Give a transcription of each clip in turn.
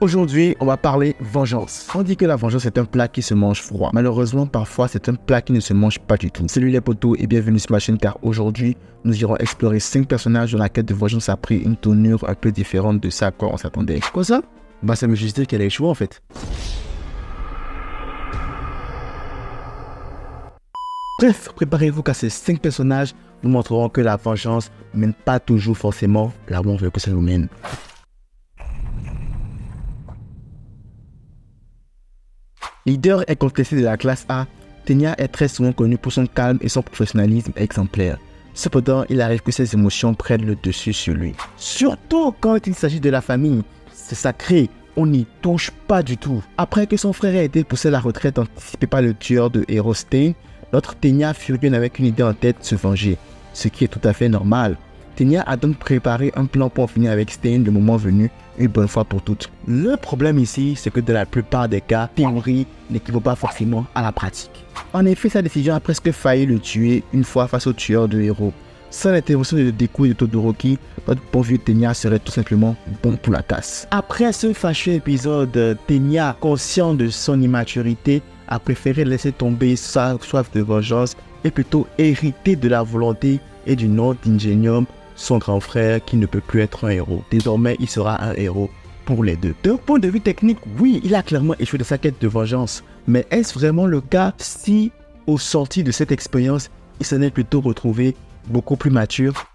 Aujourd'hui, on va parler vengeance. On dit que la vengeance est un plat qui se mange froid. Malheureusement, parfois, c'est un plat qui ne se mange pas du tout. Salut les potos et bienvenue sur ma chaîne car aujourd'hui, nous irons explorer 5 personnages dont la quête de vengeance a pris une tournure un peu différente de ça à quoi on s'attendait. Quoi ça? Bah ça veut juste dire qu'elle a échoué en fait. Bref, préparez-vous qu'à ces 5 personnages nous montreront que la vengeance ne mène pas toujours forcément là où on veut que ça nous mène. Leader et contesté de la classe A, Tenya est très souvent connu pour son calme et son professionnalisme exemplaire. Cependant, il arrive que ses émotions prennent le dessus sur lui. Surtout quand il s'agit de la famille. C'est sacré, on n'y touche pas du tout. Après que son frère ait été poussé à la retraite anticipée par le tueur de héros Stein, notre Tenya furieuse avec une idée en tête, se venger. Ce qui est tout à fait normal. Tenya a donc préparé un plan pour en finir avec Stein le moment venu, une bonne fois pour toutes. Le problème ici, c'est que dans la plupart des cas, théorie n'équivaut pas forcément à la pratique. En effet, sa décision a presque failli le tuer une fois face au tueur de héros. Sans l'intervention de Deku et de Todoroki, notre bon vieux Tenya serait tout simplement bon pour la casse. Après ce fâcheux épisode, Tenya, conscient de son immaturité, a préféré laisser tomber sa soif de vengeance et plutôt hériter de la volonté et du nom d'Ingenium, son grand frère qui ne peut plus être un héros. Désormais, il sera un héros pour les deux. D'un point de vue technique, oui, il a clairement échoué de sa quête de vengeance. Mais est-ce vraiment le cas si, au sorti de cette expérience, il s'en est plutôt retrouvé beaucoup plus mature?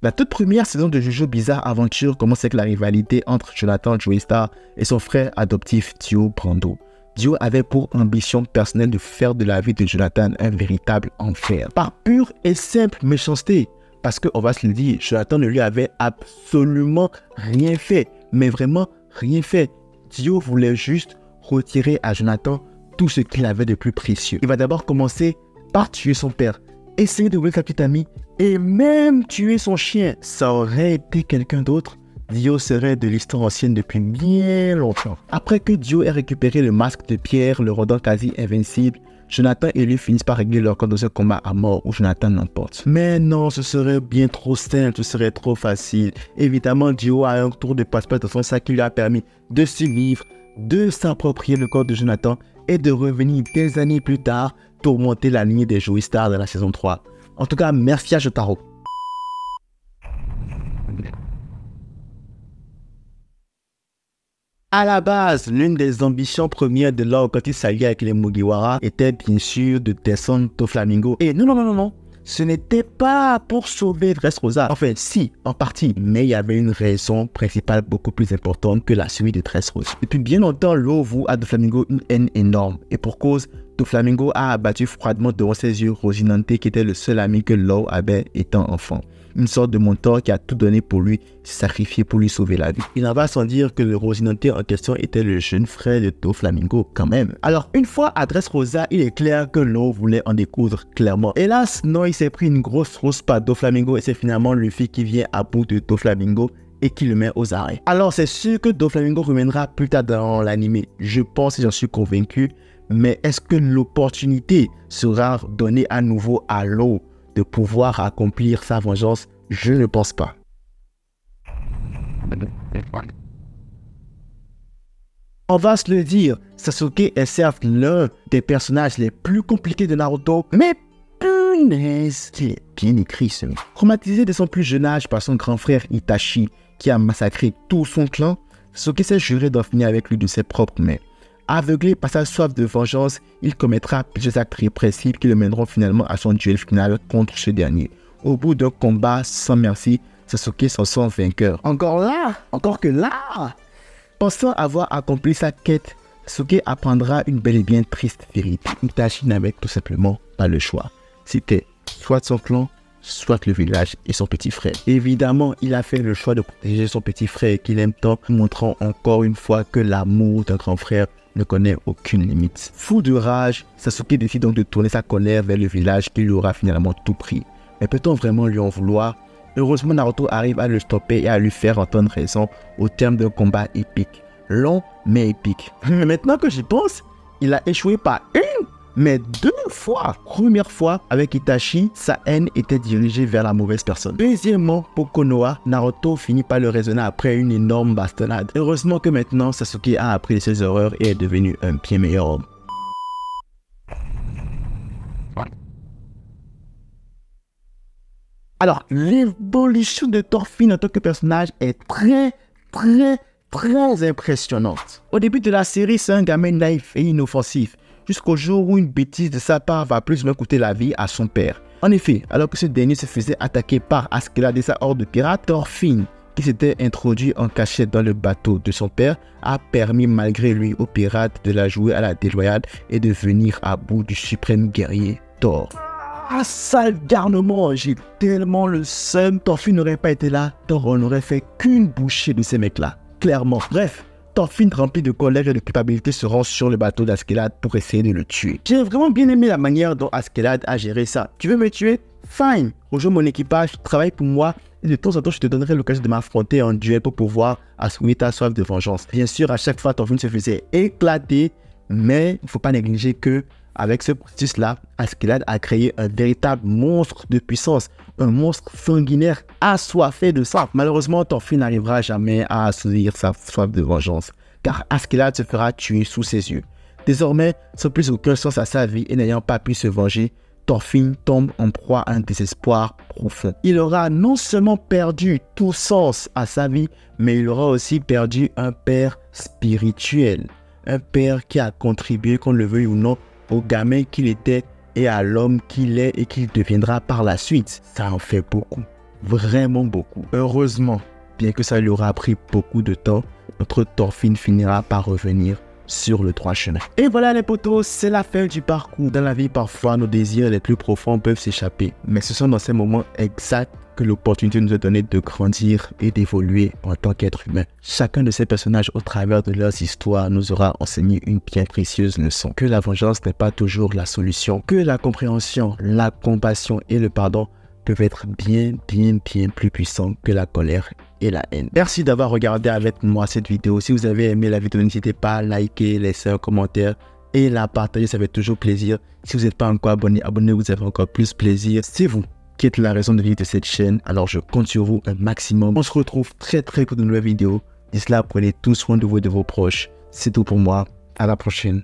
La toute première saison de JoJo Bizarre Adventure commence avec la rivalité entre Jonathan Joestar et son frère adoptif Dio Brando. Dio avait pour ambition personnelle de faire de la vie de Jonathan un véritable enfer. Par pure et simple méchanceté. Parce qu'on va se le dire, Jonathan ne lui avait absolument rien fait. Mais vraiment rien fait. Dio voulait juste retirer à Jonathan tout ce qu'il avait de plus précieux. Il va d'abord commencer par tuer son père, essayer de voler sa petite amie et même tuer son chien. Ça aurait été quelqu'un d'autre, Dio serait de l'histoire ancienne depuis bien longtemps. Après que Dio ait récupéré le masque de pierre, le rendant quasi invincible, Jonathan et lui finissent par régler leur compte dans un combat à mort où Jonathan l'emporte. Mais non, ce serait bien trop simple, ce serait trop facile. Évidemment, Dio a un tour de passe-passe dans son sac qui lui a permis de survivre, de s'approprier le corps de Jonathan et de revenir des années plus tard tourmenter la lignée des Joestar de la saison 3. En tout cas, merci à Jotaro. À la base, l'une des ambitions premières de Law quand il s'alliait avec les Mugiwara était bien sûr de descendre Doflamingo. Et non, ce n'était pas pour sauver Dressrosa. Enfin, si, en partie, mais il y avait une raison principale beaucoup plus importante que la suite de Dressrosa. Depuis bien longtemps, Law voue à Doflamingo une haine énorme. Et pour cause, Doflamingo a abattu froidement devant ses yeux Rosinante qui était le seul ami que Law avait étant enfant. Une sorte de mentor qui a tout donné pour lui, s'est sacrifié pour lui sauver la vie. Il en va sans dire que le Rosinante en question était le jeune frère de Doflamingo quand même. Alors une fois à Dressrosa, il est clair que Law voulait en découdre clairement. Hélas, non, il s'est pris une grosse rousse par Doflamingo et c'est finalement Luffy qui vient à bout de Doflamingo et qui le met aux arrêts. Alors c'est sûr que Doflamingo reviendra plus tard dans l'anime. Je pense et j'en suis convaincu. Mais est-ce que l'opportunité sera donnée à nouveau à Law de pouvoir accomplir sa vengeance? Je ne pense pas. On va se le dire, Sasuke est certes l'un des personnages les plus compliqués de Naruto, mais punaise, il est bien écrit ce mec. Traumatisé de son plus jeune âge par son grand frère Itachi, qui a massacré tout son clan, Sasuke s'est juré d'en finir avec lui de ses propres mains. Aveuglé par sa soif de vengeance, il commettra plusieurs actes répressifs qui le mèneront finalement à son duel final contre ce dernier. Au bout d'un combat sans merci, Sasuke s'en sort vainqueur. Encore que là, pensant avoir accompli sa quête, Sasuke apprendra une belle et bien triste vérité. Itachi n'avait tout simplement pas le choix. C'était soit son clan, soit le village et son petit frère. Évidemment, il a fait le choix de protéger son petit frère qu'il aime tant, montrant encore une fois que l'amour d'un grand frère ne connaît aucune limite. Fou de rage, Sasuke décide donc de tourner sa colère vers le village qui lui aura finalement tout pris. Mais peut-on vraiment lui en vouloir? Heureusement, Naruto arrive à le stopper et à lui faire entendre raison au terme d'un combat épique. Long mais épique. Maintenant que j'y pense, il a échoué par une, Mais 2 fois. Première fois, avec Itachi, sa haine était dirigée vers la mauvaise personne. Deuxièmement, pour Konoha, Naruto finit par le raisonner après une énorme bastonnade. Heureusement que maintenant, Sasuke a appris de ses erreurs et est devenu un bien meilleur homme. Alors, l'évolution de Thorfinn en tant que personnage est très impressionnante. Au début de la série, c'est un gamin naïf et inoffensif, jusqu'au jour où une bêtise de sa part va plus ou moins coûter la vie à son père. En effet, alors que ce dernier se faisait attaquer par Askeladd et sa horde de pirates, Thorfinn, qui s'était introduit en cachette dans le bateau de son père, a permis malgré lui aux pirates de la jouer à la déloyale et de venir à bout du suprême guerrier Thor. Ah, sale garnement, j'ai tellement le seum. Thorfinn n'aurait pas été là, Thor n'aurait fait qu'une bouchée de ces mecs-là, clairement. Bref, Thorfinn, rempli de colère et de culpabilité, se rend sur le bateau d'Askeladd pour essayer de le tuer. J'ai vraiment bien aimé la manière dont Askeladd a géré ça. Tu veux me tuer? Fine, rejoins mon équipage, travaille pour moi et de temps en temps je te donnerai l'occasion de m'affronter en duel pour pouvoir assouvir ta soif de vengeance. Bien sûr, à chaque fois Thorfinn se faisait éclater, mais il ne faut pas négliger que avec ce processus-là, Askeladd a créé un véritable monstre de puissance, un monstre sanguinaire assoiffé de sang. Malheureusement, Thorfinn n'arrivera jamais à assouvir sa soif de vengeance, car Askeladd se fera tuer sous ses yeux. Désormais, sans plus aucun sens à sa vie et n'ayant pas pu se venger, Thorfinn tombe en proie à un désespoir profond. Il aura non seulement perdu tout sens à sa vie, mais il aura aussi perdu un père spirituel. Un père qui a contribué, qu'on le veuille ou non, au gamin qu'il était et à l'homme qu'il est et qu'il deviendra par la suite. Ça en fait beaucoup, vraiment beaucoup. Heureusement, bien que ça lui aura pris beaucoup de temps, notre Thorfinn finira par revenir sur le droit chemin. Et voilà les potos, c'est la fin du parcours. Dans la vie, parfois, nos désirs les plus profonds peuvent s'échapper. Mais ce sont dans ces moments exacts que l'opportunité nous est donnée de grandir et d'évoluer en tant qu'être humain. Chacun de ces personnages, au travers de leurs histoires, nous aura enseigné une bien précieuse leçon. Que la vengeance n'est pas toujours la solution. Que la compréhension, la compassion et le pardon peuvent être bien plus puissants que la colère et la haine. Merci d'avoir regardé avec moi cette vidéo. Si vous avez aimé la vidéo, n'hésitez pas à liker, laisser un commentaire et la partager, ça fait toujours plaisir. Si vous n'êtes pas encore abonné, abonnez-vous, ça fait encore plus plaisir. C'est vous qui êtes la raison de vivre de cette chaîne, alors je compte sur vous un maximum. On se retrouve très pour de nouvelles vidéos. D'ici là, prenez tout soin de vous et de vos proches. C'est tout pour moi. À la prochaine.